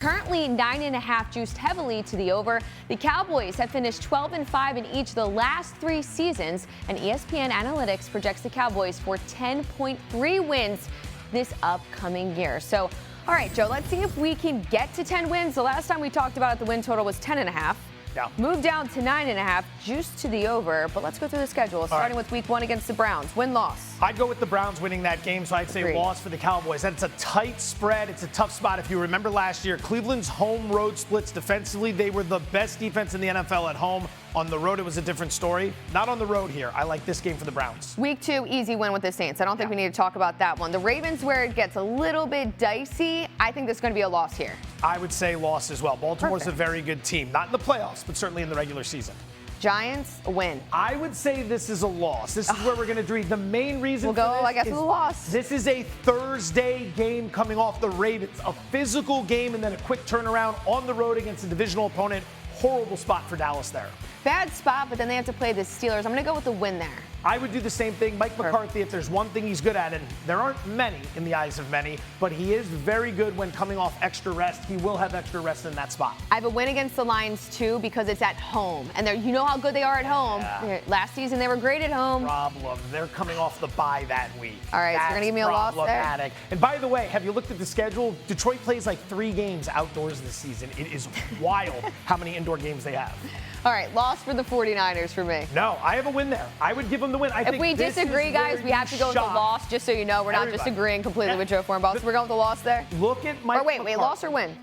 Currently 9.5 juiced heavily to the over. The Cowboys have finished 12-5 in each of the last 3 seasons, and ESPN Analytics projects the Cowboys for 10.3 wins this upcoming year. So, all right, Joe, let's see if we can get to 10 wins. The last time we talked about it, the win total was 10.5. Yeah. Moved down to 9.5, juiced to the over. But let's go through the schedule, starting with week 1 against the Browns. Win-loss. I'd go with the Browns winning that game, so I'd say Agreed. Loss for the Cowboys. That's a tight spread. It's a tough spot. If you remember last year, Cleveland's home-road splits defensively, they were the best defense in the NFL at home. On the road, it was a different story. Not on the road here. I like this game for the Browns. Week 2, easy win with the Saints. I don't think we need to talk about that one. The Ravens, where it gets a little bit dicey, I think there's going to be a loss here. I would say loss as well. Baltimore's Perfect. a very good team. Not in the playoffs, but certainly in the regular season. Giants, a win. I would say this is a loss. This is where we're going to read. The main reason We'll for go, this I guess, is with a loss. This is a Thursday game coming off the Ravens. A physical game and then a quick turnaround on the road against a divisional opponent. Horrible spot for Dallas there. Bad spot, but then they have to play the Steelers. I'm going to go with the win there. I would do the same thing. Mike McCarthy, if there's one thing he's good at, and there aren't many in the eyes of many, but he is very good when coming off extra rest. He will have extra rest in that spot. I have a win against the Lions, too, because it's at home. And you know how good they are at home. Yeah. Last season, they were great at home. Problem. They're coming off the bye that week. All right, so you're going to give me a loss there? And by the way, have you looked at the schedule? Detroit plays like 3 games outdoors this season. It is wild how many indoor games they have. All right, loss for the 49ers for me. No, I have a win there. I would give them the win. If we disagree, guys, we have to go with the loss, just so you know. We're not just agreeing completely with Joe Fortenbaugh. So we're going with the loss there? Look at Mike Wait, McCarthy. loss or win?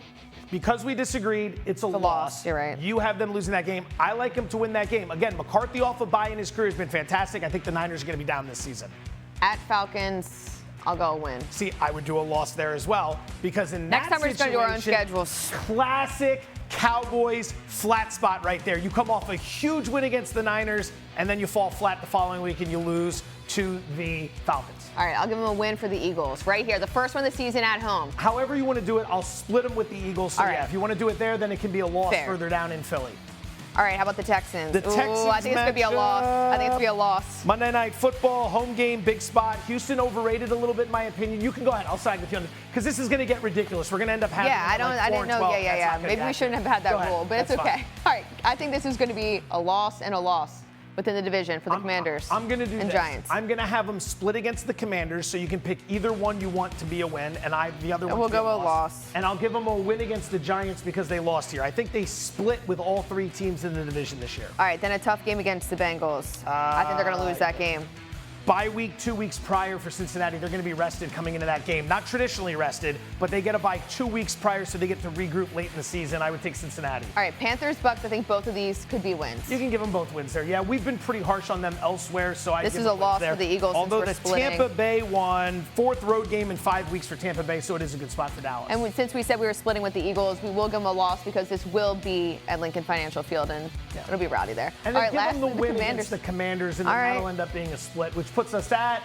Because we disagreed, it's a loss. You're right. You have them losing that game. I like him to win that game. Again, McCarthy off a bye in his career has been fantastic. I think the Niners are going to be down this season. At Falcons, I'll go win. See, I would do a loss there as well, because in Next that time we're just going to do our own schedules. Classic Cowboys flat spot right there. You come off a huge win against the Niners, and then you fall flat the following week and you lose to the Falcons. All right, I'll give them a win for the Eagles right here. The first one of the season at home. However you want to do it, I'll split them with the Eagles. So, All right. yeah, if you want to do it there, then it can be a loss Fair. further down in Philly. All right, how about the Texans? The Texans I think it's going to be a loss. I think it's going to be a loss. Monday Night Football, home game, big spot. Houston overrated a little bit, in my opinion. You can go ahead. I'll side with you on this, because this is going to get ridiculous. We're going to end up having I didn't know. Yeah. Maybe we shouldn't have had that rule, but it's okay. All right, I think this is going to be a loss and a loss within the division for the Commanders I'm going to do and this. Giants. I'm going to have them split against the Commanders, so you can pick either one you want to be a win, and the other one we'll to be a go with loss. And I'll give them a win against the Giants because they lost here. I think they split with all 3 teams in the division this year. All right, then a tough game against the Bengals. I think they're going to lose that game. Bye week 2 weeks prior for Cincinnati. They're going to be rested coming into that game. Not traditionally rested, but they get a bye 2 weeks prior, so they get to regroup late in the season. I would take Cincinnati. All right, Panthers, Bucks, I think both of these could be wins. You can give them both wins there. Yeah, we've been pretty harsh on them elsewhere, so I This give is them a loss there. for the Eagles Although since the we're splitting. Tampa Bay won, 4th road game in 5 weeks for Tampa Bay, so it is a good spot for Dallas. And since we said we were splitting with the Eagles, we will give them a loss because this will be at Lincoln Financial Field, and it'll be rowdy there. And All then right, give them the lastly, win Commanders. against the Commanders, and then All right. that'll end up being a split, which puts us at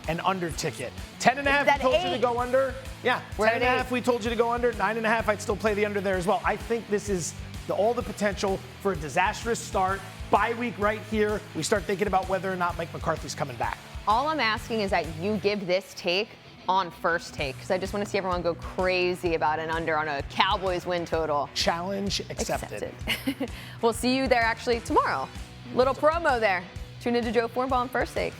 an under ticket. 10.5, Is we that told you 8? to go under. Yeah, We're at 10.5, 8. we told you to go under. 9.5, I'd still play the under there as well. I think this is all the potential for a disastrous start. Bye week right here. We start thinking about whether or not Mike McCarthy's coming back. All I'm asking is that you give this take on first take, because I just want to see everyone go crazy about an under on a Cowboys win total. Challenge accepted. We'll see you there actually tomorrow. Little promo there. Tune into Joe Fortenbaugh on First Take.